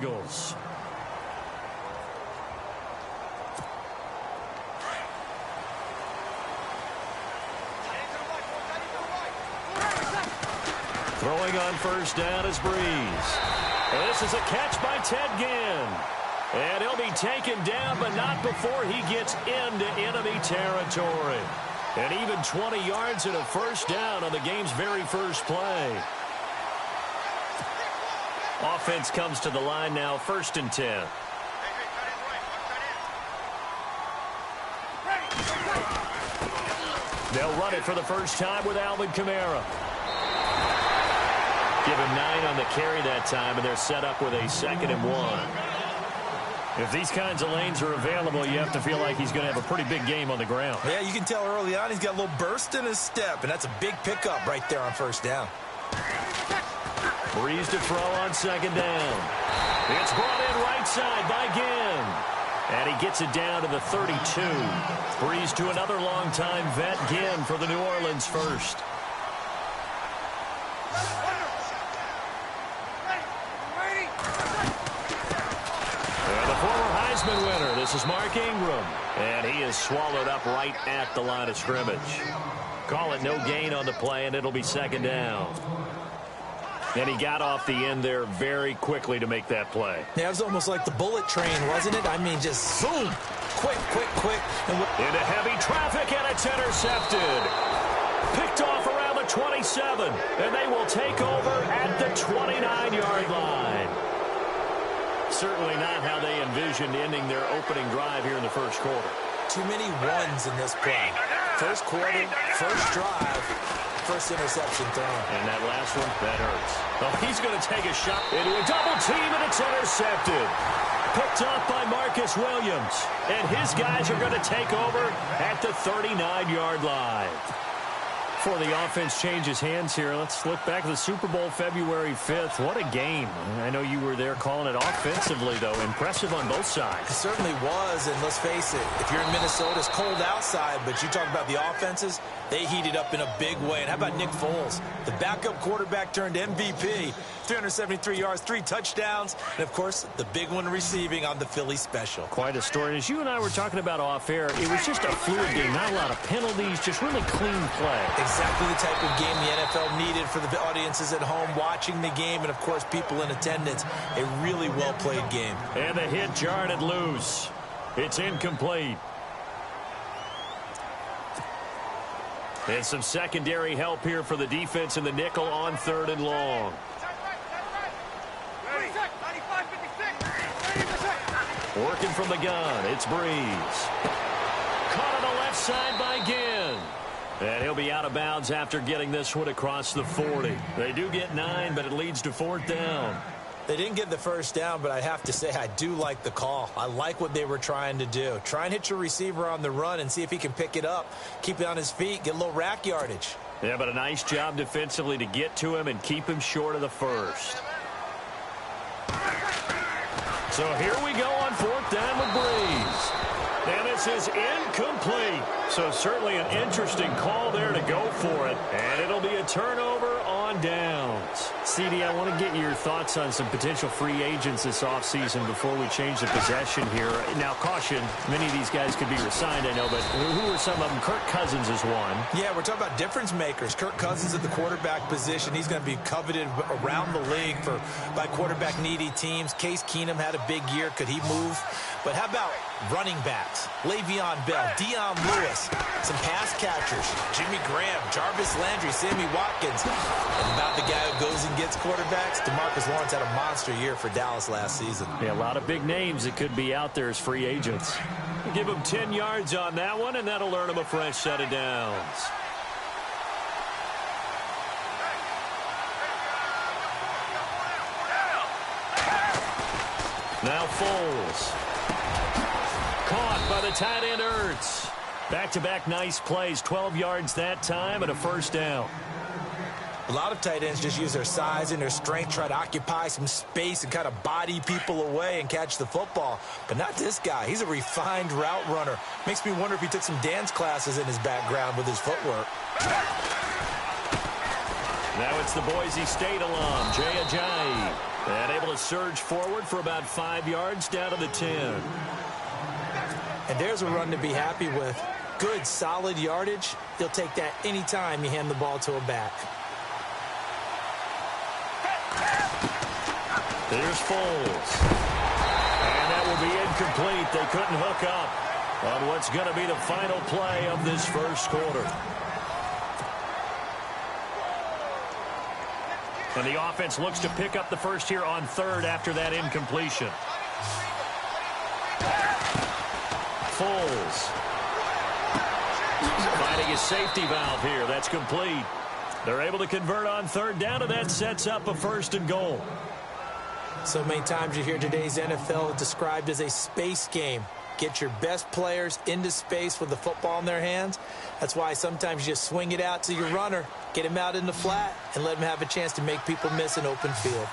Eagles. Throwing on first down is Breeze. This is a catch by Ted Ginn. And he'll be taken down, but not before he gets into enemy territory. And even 20 yards and a first down on the game's very first play. Offense comes to the line now, 1st and 10. They'll run it for the first time with Alvin Kamara. Give him 9 on the carry that time, and they're set up with a 2nd and 1. If these kinds of lanes are available, you have to feel like he's going to have a pretty big game on the ground. Yeah, you can tell early on he's got a little burst in his step, and that's a big pickup right there on first down. Breeze to throw on 2nd down. It's brought in right side by Ginn. And he gets it down to the 32. Breeze to another long-time vet, Ginn, for the New Orleans first. And the former Heisman winner, this is Mark Ingram. And he is swallowed up right at the line of scrimmage. Call it no gain on the play, and it'll be 2nd down. And he got off the end there very quickly to make that play. Yeah, it was almost like the bullet train, wasn't it? I mean, just boom, quick. Into heavy traffic, and it's intercepted. Picked off around the 27, and they will take over at the 29-yard line. Certainly not how they envisioned ending their opening drive here in the first quarter. Too many ones in this play. First quarter, first drive, first interception thrown. And that last one, that hurts. Oh, he's going to take a shot into a double team, and it's intercepted. Picked up by Marcus Williams. And his guys are going to take over at the 39-yard line. Before the offense changes hands here, let's look back at the Super Bowl February 5th. What a game. I know you were there calling it offensively, though. Impressive on both sides. It certainly was, and let's face it, if you're in Minnesota, it's cold outside, but you talk about the offenses, they heated up in a big way. And how about Nick Foles? The backup quarterback turned MVP. 373 yards, 3 touchdowns, and, of course, the big one receiving on the Philly special. Quite a story. As you and I were talking about off air, it was just a fluid game. Not a lot of penalties, just really clean play. Exactly the type of game the NFL needed for the audiences at home watching the game, and, of course, people in attendance. A really well-played game. And the hit jarred it loose. It's incomplete. And some secondary help here for the defense in the nickel on 3rd and long. Working from the gun, it's Breeze. Caught on the left side by Ginn. And he'll be out of bounds after getting this one across the 40. They do get 9, but it leads to 4th down. They didn't get the first down, but I have to say I do like the call. I like what they were trying to do. Try and hit your receiver on the run and see if he can pick it up. Keep it on his feet, get a little rack yardage. Yeah, but a nice job defensively to get to him and keep him short of the first. So here we go on 4th down with Breeze. And this is incomplete. So certainly an interesting call there to go for it. And it'll be a turnover on downs. CD, I want to get your thoughts on some potential free agents this offseason before we change the possession here. Now, caution, many of these guys could be resigned, I know, but who are some of them? Kirk Cousins is one. Yeah, we're talking about difference makers. Kirk Cousins at the quarterback position. He's going to be coveted around the league by quarterback-needy teams. Case Keenum had a big year. Could he move? But how about running backs? Le'Veon Bell, Dion Lewis, some pass catchers, Jimmy Graham, Jarvis Landry, Sammy Watkins. And about the guy who goes and gets quarterbacks, DeMarcus Lawrence had a monster year for Dallas last season. Yeah, a lot of big names that could be out there as free agents. Give him 10 yards on that one, and that'll earn him a fresh set of downs. Now Foles. Caught by the tight end Ertz. Back-to-back nice plays, 12 yards that time and a first down. A lot of tight ends just use their size and their strength, try to occupy some space and kind of body people away and catch the football. But not this guy. He's a refined route runner. Makes me wonder if he took some dance classes in his background with his footwork. Now it's the Boise State alum, Jay Ajayi. And able to surge forward for about 5 yards down to the 10. And there's a run to be happy with. Good, solid yardage. He'll take that anytime you hand the ball to a back. Here's Foles. And that will be incomplete. They couldn't hook up on what's going to be the final play of this first quarter. And the offense looks to pick up the first here on third after that incompletion. Foles. Finding his safety valve here. That's complete. They're able to convert on third down, and that sets up a 1st and goal. So many times you hear today's NFL described as a space game. Get your best players into space with the football in their hands. That's why sometimes you just swing it out to your runner, get him out in the flat, and let him have a chance to make people miss an open field.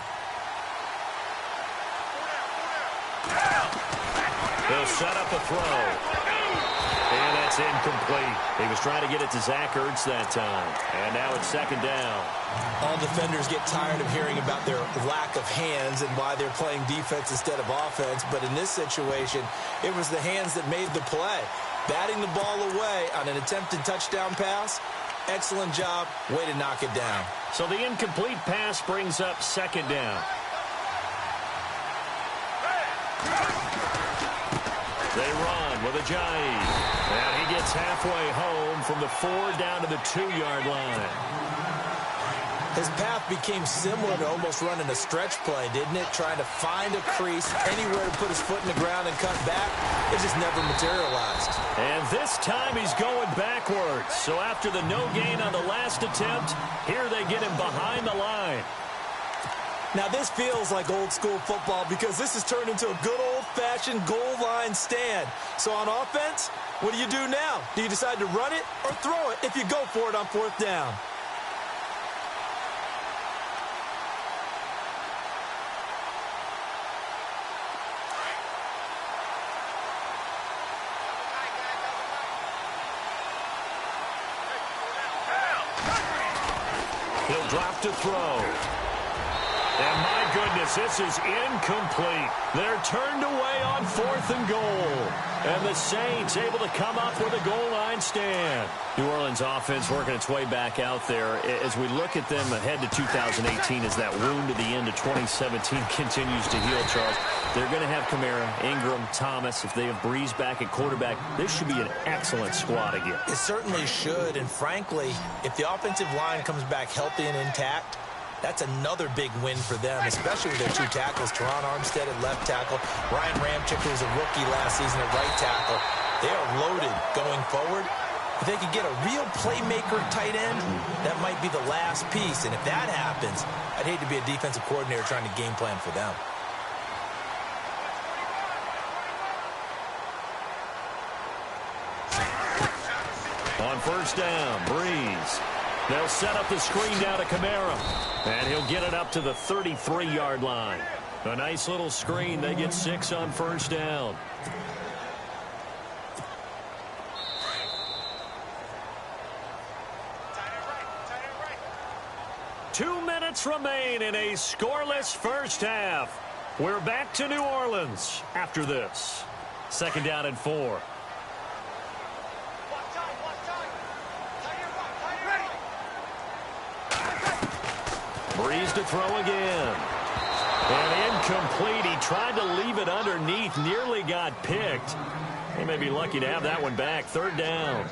They'll set up a throw. And that's incomplete. He was trying to get it to Zach Ertz that time. And now it's 2nd down. All defenders get tired of hearing about their lack of hands and why they're playing defense instead of offense. But in this situation, it was the hands that made the play. Batting the ball away on an attempted touchdown pass. Excellent job. Way to knock it down. So the incomplete pass brings up 2nd down. They run with Ajayi. And he gets halfway home from the 4 down to the 2-yard line. His path became similar to almost running a stretch play, didn't it? Trying to find a crease, anywhere to put his foot in the ground and cut back. It just never materialized. And this time he's going backwards. So after the no gain on the last attempt, here they get him behind the line. Now, this feels like old-school football because this has turned into a good old-fashioned goal line stand. So on offense, what do you do now? Do you decide to run it or throw it if you go for it on 4th down? He'll drop to throw. And my goodness, this is incomplete. They're turned away on 4th and goal. And the Saints able to come up with a goal line stand. New Orleans offense working its way back out there. As we look at them ahead to 2018 as that wound at the end of 2017 continues to heal, Charles, they're going to have Kamara, Ingram, Thomas. If they have Breeze back at quarterback, this should be an excellent squad again. It certainly should. And frankly, if the offensive line comes back healthy and intact, that's another big win for them, especially with their 2 tackles. Teron Armstead at left tackle. Ryan Ramczyk, who was a rookie last season at right tackle. They are loaded going forward. If they could get a real playmaker tight end, that might be the last piece. And if that happens, I'd hate to be a defensive coordinator trying to game plan for them. On 1st down, Breeze. They'll set up the screen down to Kamara. And he'll get it up to the 33-yard line. A nice little screen. They get 6 on 1st down. Two minutes remain in a scoreless first half. We're back to New Orleans after this. 2nd down and 4. Breeze to throw again. And incomplete. He tried to leave it underneath. Nearly got picked. They may be lucky to have that one back. 3rd down.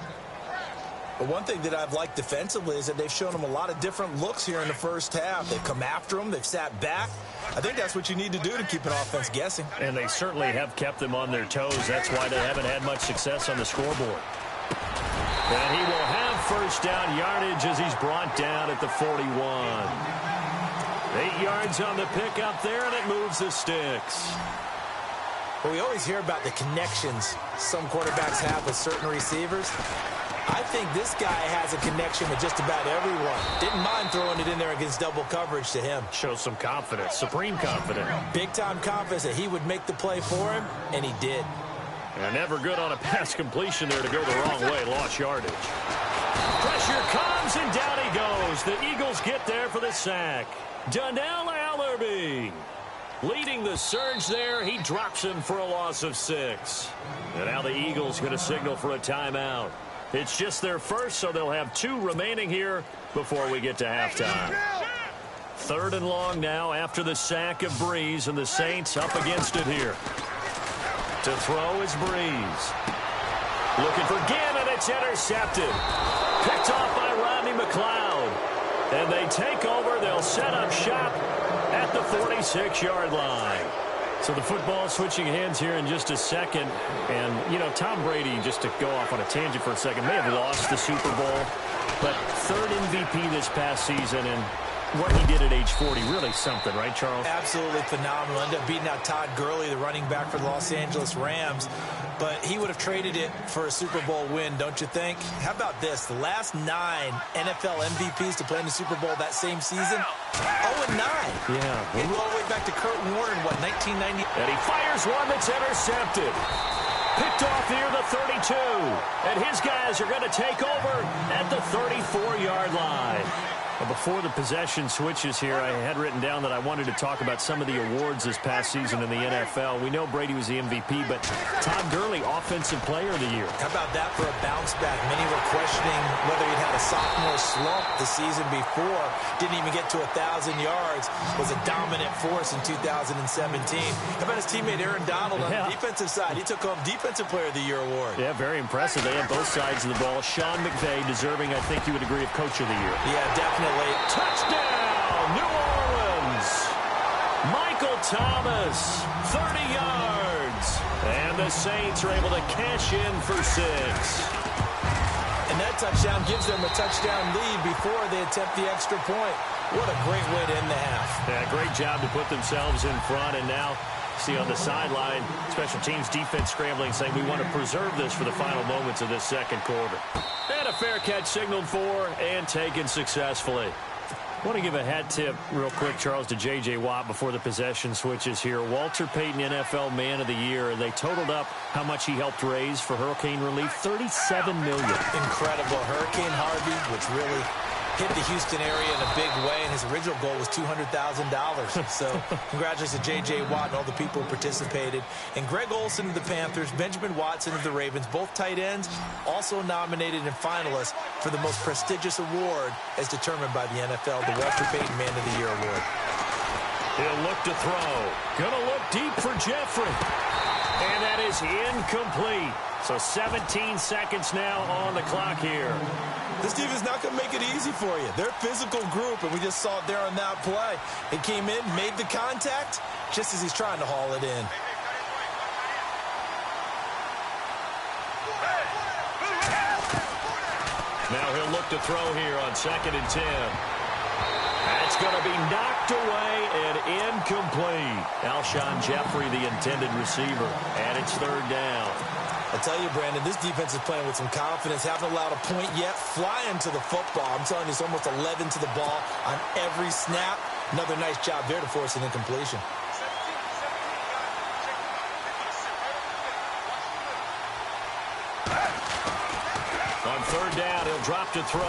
But one thing that I've liked defensively is that they've shown them a lot of different looks here in the first half. They've come after them. They've sat back. I think that's what you need to do to keep an offense guessing. And they certainly have kept them on their toes. That's why they haven't had much success on the scoreboard. And he will have 1st down yardage as he's brought down at the 41. 8 yards on the pickup there, and it moves the sticks. Well, we always hear about the connections some quarterbacks have with certain receivers. I think this guy has a connection with just about everyone. Didn't mind throwing it in there against double coverage to him. Shows some confidence, supreme confidence. Big-time confidence that he would make the play for him, and he did. And never good on a pass completion there to go the wrong way. Lost yardage. Pressure comes, and down he goes. The Eagles get there for the sack. Donnell Allerby leading the surge there. He drops him for a loss of 6. And now the Eagles going to signal for a timeout. It's just their first, so they'll have 2 remaining here before we get to halftime. 3rd and long now after the sack of Breeze, and the Saints up against it here. To throw is Breeze. Looking for Ginn, and it's intercepted. Picked off by Rodney McLeod. And they take over. They'll set up shop at the 46-yard line. So the football switching hands here in just a second. And, you know, Tom Brady, just to go off on a tangent for a second, may have lost the Super Bowl. But 3rd MVP this past season, and what he did at age 40, really something, right, Charles? Absolutely phenomenal. Ended up beating out Todd Gurley, the running back for the Los Angeles Rams. But he would have traded it for a Super Bowl win, don't you think? How about this? The last 9 NFL MVPs to play in the Super Bowl that same season, 0-9. Yeah. They go all the way back to Kurt Warner in, 1990? And he fires one that's intercepted. Picked off near the 32. And his guys are going to take over at the 34-yard line. Well, before the possession switches here, I had written down that I wanted to talk about some of the awards this past season in the NFL. We know Brady was the MVP, but Todd Gurley, Offensive Player of the Year. How about that for a bounce back? Many were questioning whether he'd had a sophomore slump the season before. Didn't even get to 1,000 yards. Was a dominant force in 2017. How about his teammate Aaron Donald on the defensive side? He took home Defensive Player of the Year award. Yeah, very impressive. They had both sides of the ball. Sean McVay deserving, I think you would agree, of Coach of the Year. Yeah, definitely. Touchdown, New Orleans. Michael Thomas, 30 yards. And the Saints are able to cash in for 6. And that touchdown gives them a touchdown lead before they attempt the extra point. What a great way to end the half. Yeah, great job to put themselves in front. And now, see on the sideline, special teams defense scrambling, saying we want to preserve this for the final moments of this second quarter. And a fair catch signaled for and taken successfully. I want to give a hat tip real quick, Charles, to J.J. Watt before the possession switches here. Walter Payton, NFL Man of the Year. They totaled up how much he helped raise for hurricane relief, $37 million. Incredible. Hurricane Harvey, which really hit the Houston area in a big way, and his original goal was $200,000. So congratulations to J.J. Watt and all the people who participated. And Greg Olsen of the Panthers, Benjamin Watson of the Ravens, both tight ends, also nominated and finalists for the most prestigious award as determined by the NFL, the Walter Payton Man of the Year award. He'll look to throw. Gonna look deep for Jeffrey. And that is incomplete. So 17 seconds now on the clock here. This team is not going to make it easy for you. They're a physical group, and we just saw it there on that play. It came in, made the contact, just as he's trying to haul it in. Now he'll look to throw here on 2nd and 10. That's going to be knocked away and incomplete. Alshon Jeffrey, the intended receiver, and it's 3rd down. I tell you, Brandon, this defense is playing with some confidence. Haven't allowed a point yet. Flying to the football. I'm telling you, it's almost 11 to the ball on every snap. Another nice job there to force an incompletion. On 3rd down, he'll drop to throw.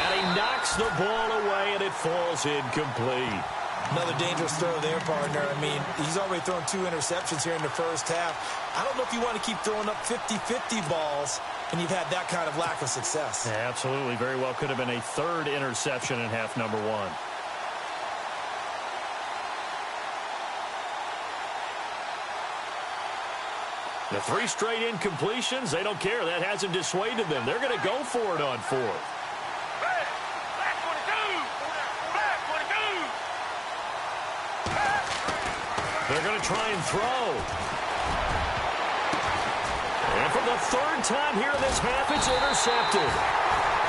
And he knocks the ball away, and it falls incomplete. Another dangerous throw there, partner. I mean, he's already thrown 2 interceptions here in the first half. I don't know if you want to keep throwing up 50-50 balls when you've had that kind of lack of success. Yeah, absolutely. Very well could have been a 3rd interception in half number 1. The 3 straight incompletions, they don't care. That hasn't dissuaded them. They're going to go for it on 4th. They're going to try and throw. And for the 3rd time here in this half, it's intercepted.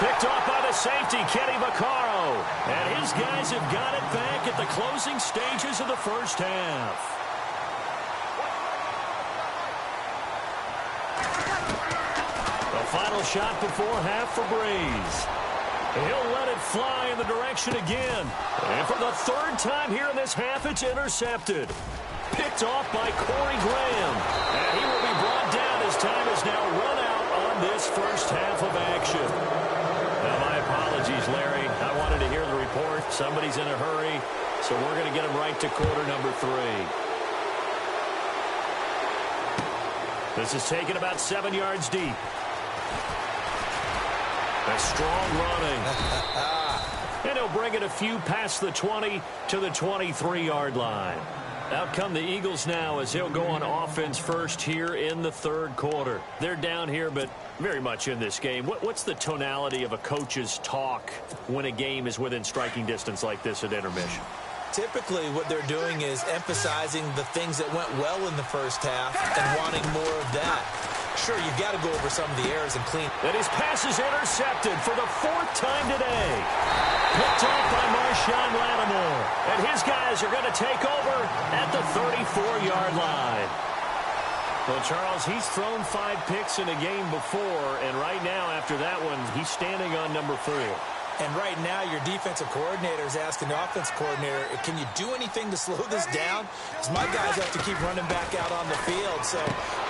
Picked off by the safety, Kenny Vaccaro. And his guys have got it back at the closing stages of the first half. The final shot before half for Breeze. He'll let it fly in the direction again. And for the 3rd time here in this half, it's intercepted. Picked off by Corey Graham. And he will be brought down as time is now run out on this first half of action. Now, my apologies, Larry. I wanted to hear the report. Somebody's in a hurry, so we're going to get him right to quarter number 3. This is taken about 7 yards deep. A strong running. And he'll bring it a few past the 20 to the 23-yard line. Out come the Eagles now as he'll go on offense first here in the third quarter. They're down here, but very much in this game. What's the tonality of a coach's talk when a game is within striking distance like this at intermission? Typically, what they're doing is emphasizing the things that went well in the first half and wanting more of that. Sure, you've got to go over some of the errors and clean. And his pass is intercepted for the 4th time today. Picked off by Marshawn Lattimore. And his guys are going to take over at the 34-yard line. Well, Charles, he's thrown 5 picks in a game before, and right now, after that one, he's standing on number 4. And right now, your defensive coordinator is asking the offensive coordinator, can you do anything to slow this down? Because my guys have to keep running back out on the field. So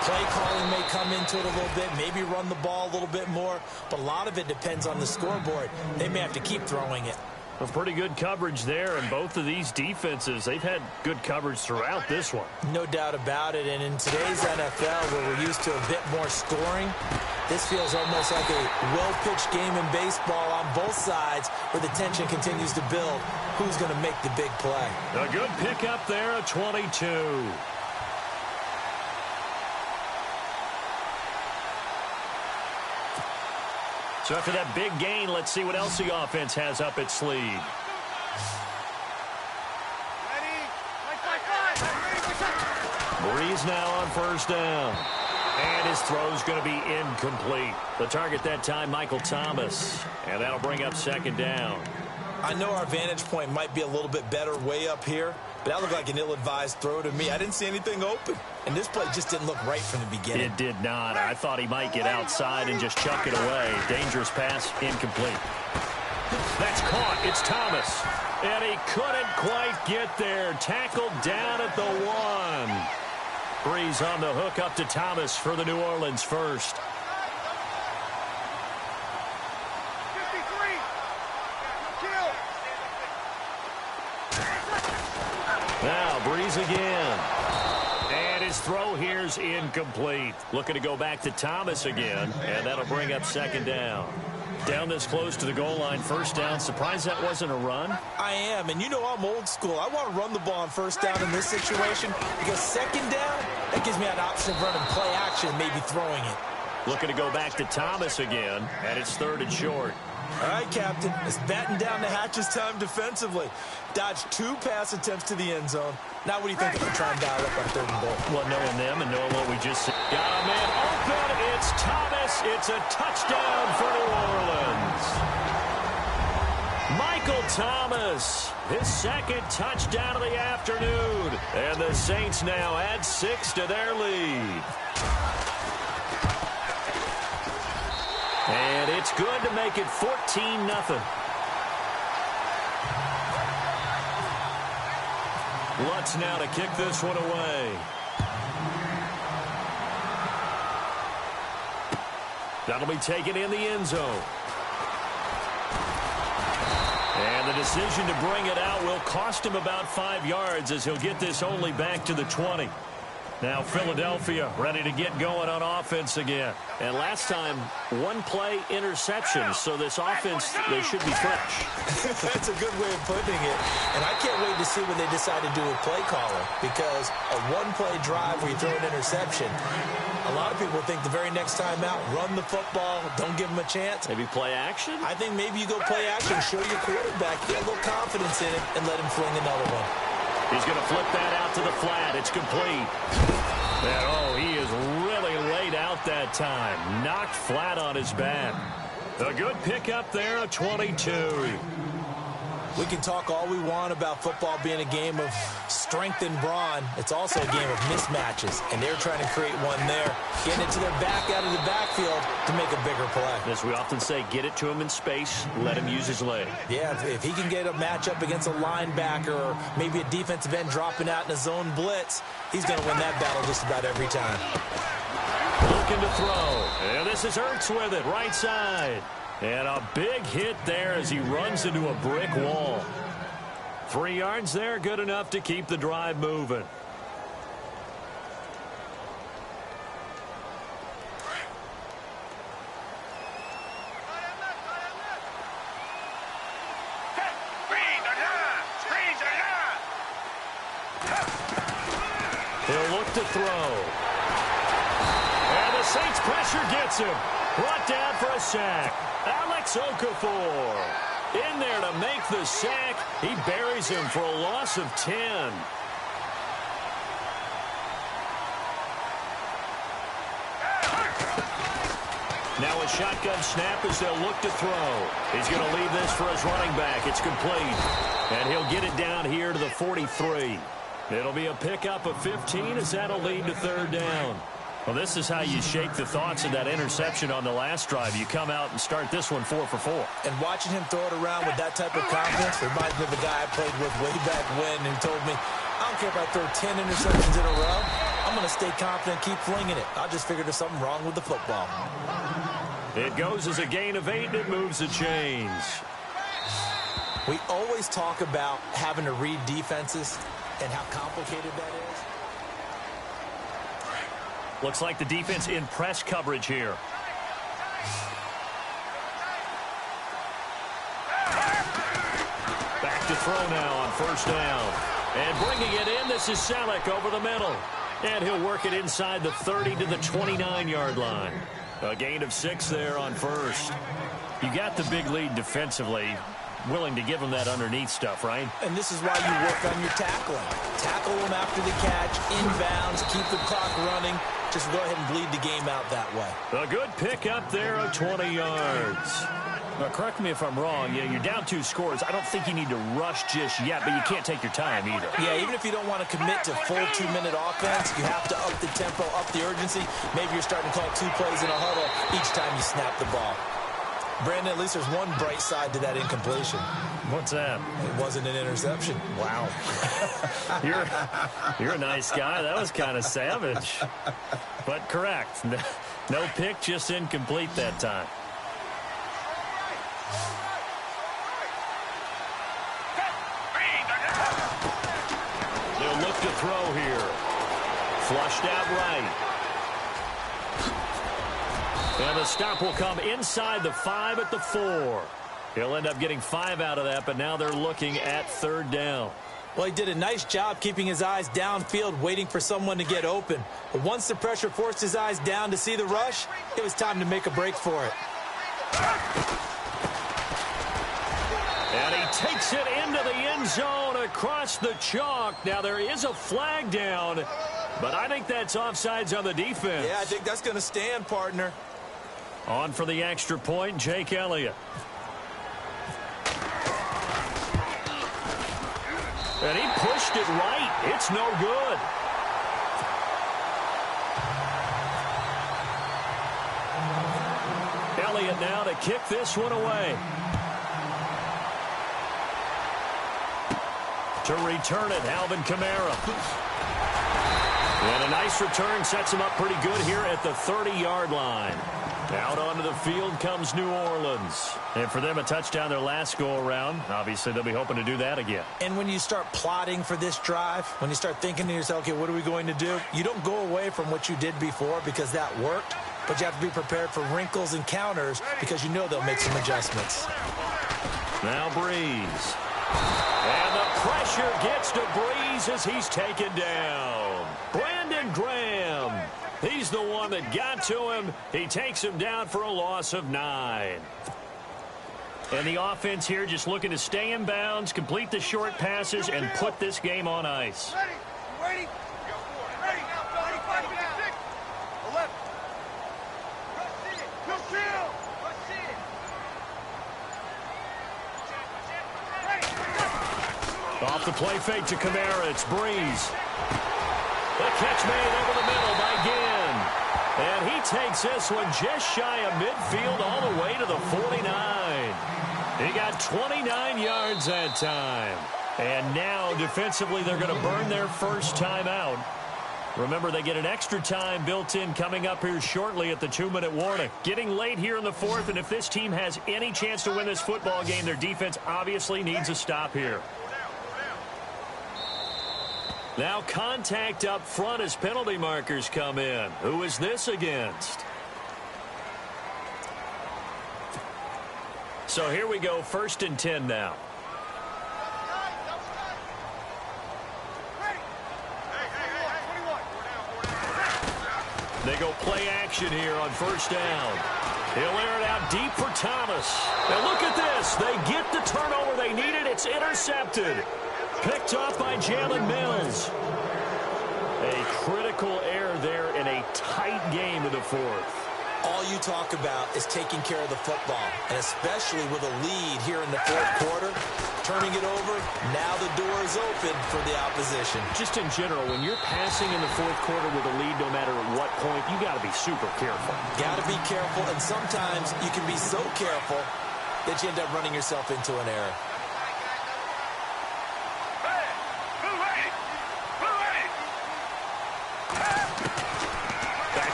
play calling may come into it a little bit, maybe run the ball a little bit more. But a lot of it depends on the scoreboard. They may have to keep throwing it. A pretty good coverage there, and both of these defenses, they've had good coverage throughout this one. No doubt about it, and in today's NFL, where we're used to a bit more scoring, this feels almost like a well-pitched game in baseball on both sides where the tension continues to build. Who's going to make the big play? A good pickup there, a 22. So after that big gain, let's see what else the offense has up its sleeve. Breeze now on first down. And his throw's going to be incomplete. The target that time, Michael Thomas. And that'll bring up 2nd down. I know our vantage point might be a little bit better way up here, but that looked like an ill-advised throw to me. I didn't see anything open, and this play just didn't look right from the beginning. It did not. I thought he might get outside and just chuck it away. Dangerous pass, incomplete. That's caught. It's Thomas. And he couldn't quite get there. Tackled down at the 1. Breeze on the hook up to Thomas for the New Orleans first. Now Breeze again. And his throw here's incomplete. Looking to go back to Thomas again. And that'll bring up 2nd down. Down this close to the goal line, first down. Surprised that wasn't a run? I am, and you know I'm old school. I want to run the ball on first down in this situation because 2nd down, that gives me an option of running play action, maybe throwing it. Looking to go back to Thomas again, and it's 3rd and short. All right, Captain, it's batten down the hatches time defensively. Dodged 2 pass attempts to the end zone. Now what do you think if we try and dial up on 3rd and goal? Well, knowing them and knowing what we just said. Got a man open. It's Thomas. It's a touchdown for New Orleans. Michael Thomas, his 2nd touchdown of the afternoon. And the Saints now add 6 to their lead. And it's good to make it 14-0. Lutz now to kick this one away. That'll be taken in the end zone. And the decision to bring it out will cost him about 5 yards as he'll get this only back to the 20. Now Philadelphia ready to get going on offense again. And last time, 1 play interception. So this offense, they should be fresh. That's a good way of putting it. And I can't wait to see what they decide to do with play calling. Because a 1-play drive where you throw an interception, a lot of people think the very next time out, run the football, don't give them a chance. Maybe play action? I think maybe you go play action, show your quarterback, get a little confidence in it, and let him fling another one. He's going to flip that out to the flat. It's complete. And, oh, he is really laid out that time. Knocked flat on his back. A good pickup there, a 22. We can talk all we want about football being a game of strength and brawn. It's also a game of mismatches, and they're trying to create one there, getting it to their back out of the backfield to make a bigger play. As we often say, get it to him in space, let him use his leg. Yeah, if he can get a matchup against a linebacker or maybe a defensive end dropping out in a zone blitz, he's going to win that battle just about every time. Looking to throw. And this is Ertz with it, right side. And a big hit there as he runs into a brick wall. 3 yards there, good enough to keep the drive moving. He'll look to throw. And the Saints pressure gets him. Brought down for a sack. Alex Okafor in there to make the sack. He buries him for a loss of 10. Now a shotgun snap as they'll look to throw. He's going to leave this for his running back. It's complete. And he'll get it down here to the 43. It'll be a pickup of 15 as that'll lead to third down. Well, this is how you shake the thoughts of that interception on the last drive. You come out and start this one 4 for 4. And watching him throw it around with that type of confidence reminds me of a guy I played with way back when who told me, I don't care if I throw 10 interceptions in a row. I'm going to stay confident, keep flinging it. I just figured there's something wrong with the football. It goes as a gain of 8, and it moves the chains. We always talk about having to read defenses and how complicated that is. Looks like the defense in press coverage here. Back to throw now on first down. And bringing it in, this is Selleck over the middle. And he'll work it inside the 30 to the 29-yard line. A gain of 6 there on first. You got the big lead defensively. Willing to give him that underneath stuff, right? And this is why you work on your tackling. Tackle them after the catch, inbounds, keep the clock running. Just go ahead and bleed the game out that way. A good pickup there of 20 yards. Now, correct me if I'm wrong. Yeah, you're down 2 scores. I don't think you need to rush just yet, but you can't take your time either. Yeah, even if you don't want to commit to full 2-minute offense, you have to up the tempo, up the urgency. Maybe you're starting to call 2 plays in a huddle each time you snap the ball. Brandon, at least there's one bright side to that incompletion. What's that? It wasn't an interception. Wow. You're a nice guy. That was kind of savage. But correct. No pick, just incomplete that time. They'll look to throw here. Flushed out right. And the stop will come inside the 5 at the 4. He'll end up getting 5 out of that, but now they're looking at third down. Well, he did a nice job keeping his eyes downfield, waiting for someone to get open. But once the pressure forced his eyes down to see the rush, it was time to make a break for it. And he takes it into the end zone across the chalk. Now, there is a flag down, but I think that's offsides on the defense. Yeah, I think that's going to stand, partner. On for the extra point, Jake Elliott. And he pushed it right. It's no good. Elliott now to kick this one away. To return it, Alvin Kamara. And a nice return sets him up pretty good here at the 30-yard line. Out onto the field comes New Orleans. And for them, a touchdown their last go-around. Obviously, they'll be hoping to do that again. And when you start plotting for this drive, when you start thinking to yourself, okay, what are we going to do? You don't go away from what you did before because that worked, but you have to be prepared for wrinkles and counters because you know they'll make some adjustments. Now Breeze. And the pressure gets to Breeze as he's taken down. Brandon Graham. He's the one that got to him. He takes him down for a loss of 9. And the offense here just looking to stay in bounds, complete the short passes, and put this game on ice. Ready? Ready? 11. Off the play fake to Kamara. It's Breeze. The catch made over the middle by Ginn. And he takes this one just shy of midfield all the way to the 49. He got 29 yards that time. And now defensively they're going to burn their first time out. Remember, they get an extra time built in coming up here shortly at the 2-minute warning. Getting late here in the fourth, and if this team has any chance to win this football game, their defense obviously needs a stop here. Now contact up front as penalty markers come in. Who is this against? So here we go, 1st and 10 now. They go play action here on 1st down. He'll air it out deep for Thomas. And look at this. They get the turnover they needed. It's intercepted. Picked off by Jalen Mills. A critical error there in a tight game in the fourth. All you talk about is taking care of the football, and especially with a lead here in the fourth quarter, turning it over, now the door is open for the opposition. Just in general, when you're passing in the fourth quarter with a lead, no matter at what point, you got to be super careful. Got to be careful, and sometimes you can be so careful that you end up running yourself into an error.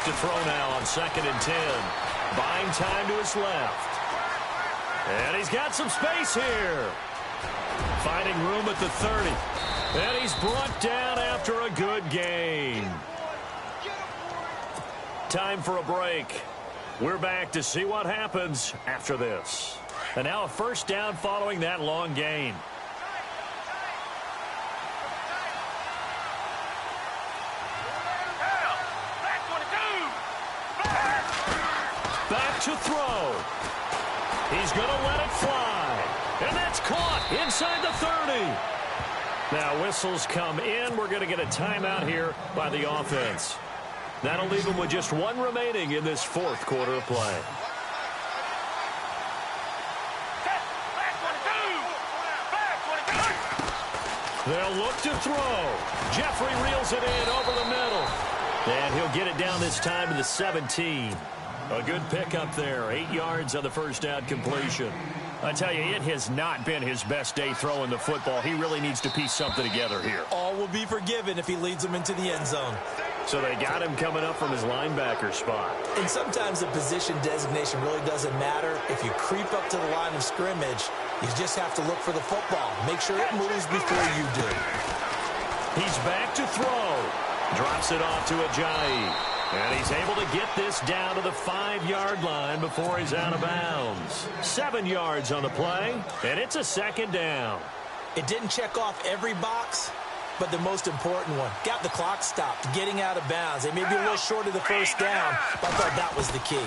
To throw now on 2nd and 10. Buying time to his left. And he's got some space here. Finding room at the 30. And he's brought down after a good gain. Time for a break. We're back to see what happens after this. And now a 1st down following that long gain. Back to throw. He's going to let it fly. And that's caught inside the 30. Now whistles come in. We're going to get a timeout here by the offense. That'll leave them with just 1 remaining in this fourth quarter of play. They'll look to throw. Jeffrey reels it in over the middle. And he'll get it down this time to the 17. A good pickup there. 8 yards on the 1st down completion. I tell you, it has not been his best day throwing the football. He really needs to piece something together here. All will be forgiven if he leads them into the end zone. So they got him coming up from his linebacker spot. And sometimes the position designation really doesn't matter. If you creep up to the line of scrimmage, you just have to look for the football. Make sure it moves before you do. He's back to throw. Drops it off to Ajayi. And he's able to get this down to the 5-yard line before he's out of bounds. 7 yards on the play, and it's a 2nd down. It didn't check off every box, but the most important one. Got the clock stopped, getting out of bounds. They may be a little short of the 1st down, but I thought that was the key.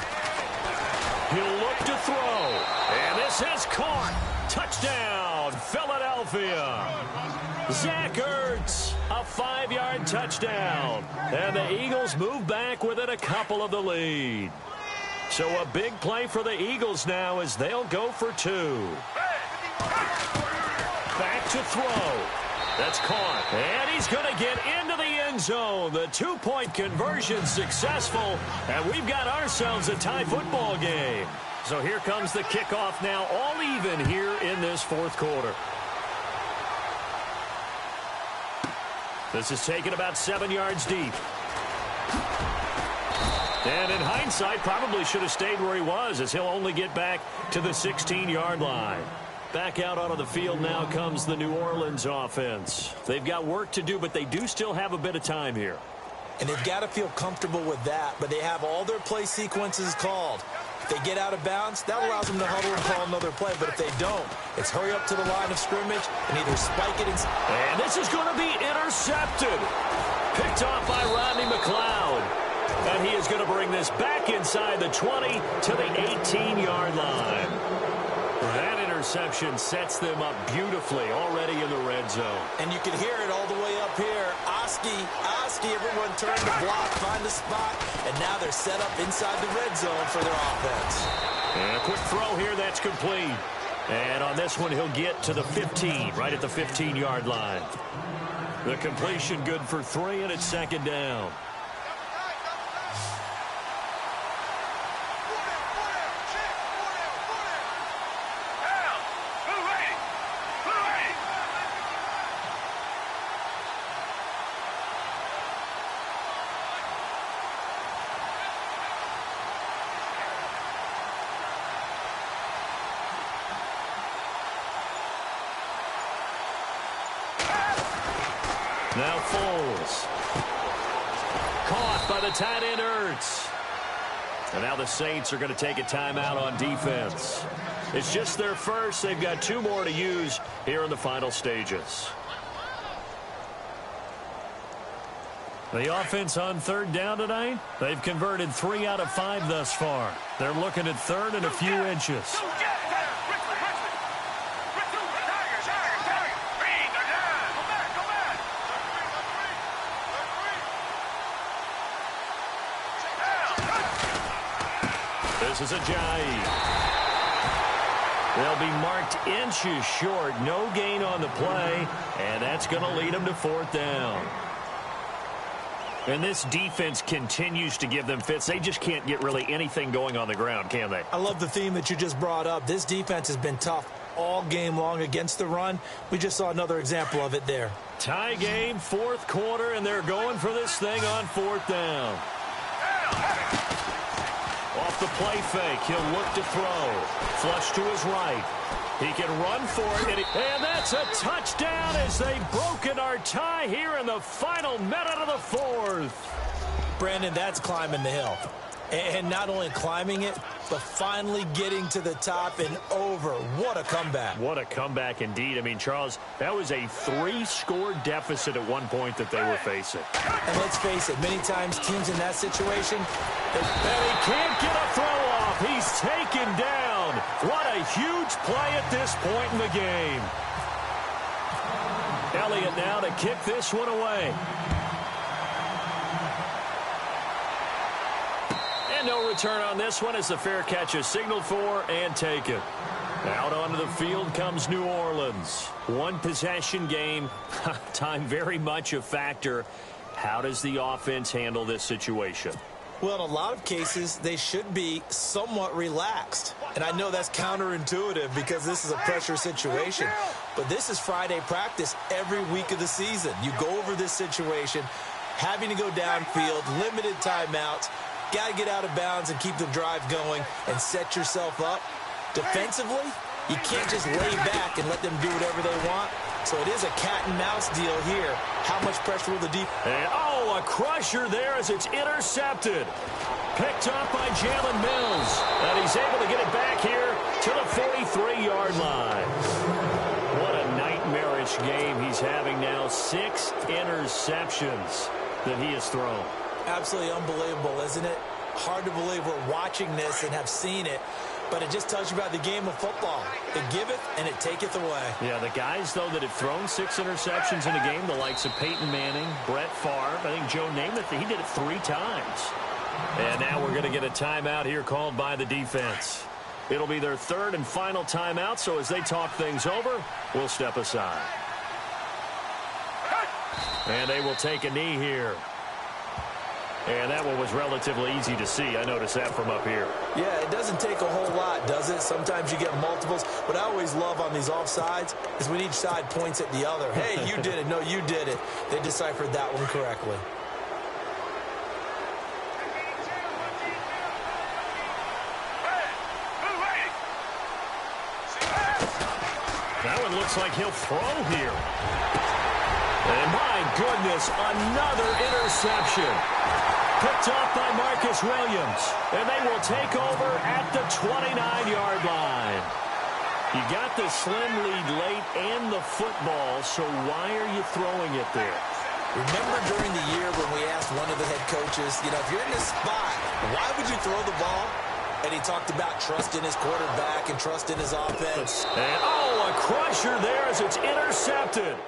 He'll look to throw, and this is caught. Touchdown, Philadelphia. Zach Ertz, a 5-yard touchdown. And the Eagles move back within a couple of the lead. So a big play for the Eagles now as they'll go for 2. Back to throw. That's caught. And he's going to get into the end zone. The 2-point conversion successful. And we've got ourselves a tie football game. So here comes the kickoff now, all even here in this fourth quarter. This is taken about 7 yards deep. And in hindsight, probably should have stayed where he was, as he'll only get back to the 16-yard line. Back out onto the field now comes the New Orleans offense. They've got work to do, but they do still have a bit of time here. And they've got to feel comfortable with that, but they have all their play sequences called. If they get out of bounds, that allows them to huddle and call another play. But if they don't, it's hurry up to the line of scrimmage and either spike it inside. And this is going to be intercepted. Picked off by Rodney McLeod. And he is going to bring this back inside the 20 to the 18-yard line. That interception sets them up beautifully already in the red zone. And you can hear it all the way up here. Oski, everyone turned to block, find a spot, and now they're set up inside the red zone for their offense. And a quick throw here, that's complete. And on this one, he'll get to the 15, right at the 15-yard line. The completion good for 3, and it's 2nd down. Now Foles. Caught by the tight end Ertz. And now the Saints are going to take a timeout on defense. It's just their first. They've got 2 more to use here in the final stages. The offense on third down tonight, they've converted 3 out of 5 thus far. They're looking at third and a few inches. This is Ajayi. They'll be marked inches short. No gain on the play, and that's going to lead them to 4th down. And this defense continues to give them fits. They just can't get really anything going on the ground, can they? I love the theme that you just brought up. This defense has been tough all game long against the run. We just saw another example of it there. Tie game, 4th quarter, and they're going for this thing on 4th down. Off the play fake, he'll look to throw. Flush to his right. He can run for it, and that's a touchdown as they've broken our tie here in the final minute of the 4th. Brandon, that's climbing the hill. And not only climbing it, but finally getting to the top and over. What a comeback. What a comeback indeed. I mean, Charles, that was a 3-score deficit at one point that they were facing. And let's face it, many times teams in that situation, and he can't get a throw off. He's taken down. What a huge play at this point in the game. Elliott now to kick this one away. And no return on this one as the fair catch is signaled for and taken. Out onto the field comes New Orleans. 1 possession game. Time very much a factor. How does the offense handle this situation? Well, in a lot of cases, they should be somewhat relaxed. And I know that's counterintuitive because this is a pressure situation. But this is Friday practice every week of the season. You go over this situation, having to go downfield, limited timeouts. Got to get out of bounds and keep the drive going and set yourself up. Defensively, you can't just lay back and let them do whatever they want. So it is a cat-and-mouse deal here. How much pressure will the defense? Oh, a crusher there as it's intercepted. Picked up by Jalen Mills. And he's able to get it back here to the 43-yard line. What a nightmarish game he's having now. 6 interceptions that he has thrown. Absolutely unbelievable, isn't it? Hard to believe we're watching this and have seen it, but it just tells you about the game of football. It giveth and it taketh away. Yeah, the guys, though, that have thrown 6 interceptions in a game, the likes of Peyton Manning, Brett Favre, I think Joe Namath, he did it 3 times. And now we're going to get a timeout here called by the defense. It'll be their 3rd and final timeout, so as they talk things over, we'll step aside. And they will take a knee here. And that one was relatively easy to see. I noticed that from up here. Yeah, it doesn't take a whole lot, does it? Sometimes you get multiples. What I always love on these offsides is when each side points at the other. Hey, you did it. No, you did it. They deciphered that one correctly. That one looks like he'll throw here. And my goodness, another interception. Picked off by Marcus Williams. And they will take over at the 29-yard line. You got the slim lead late and the football, so why are you throwing it there? Remember during the year when we asked one of the head coaches, you know, if you're in this spot, why would you throw the ball? And he talked about trust in his quarterback and trust in his offense. And, oh, a crusher there as it's intercepted.